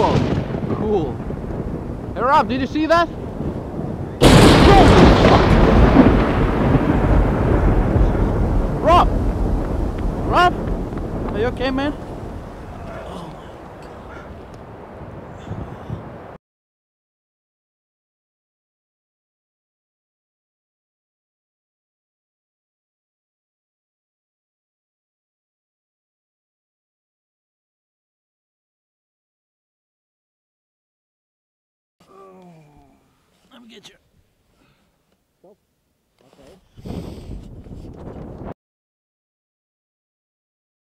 Cool. Cool. Hey Rob, did you see that? Rob! Rob? Are you okay, man? Let me get you. Okay.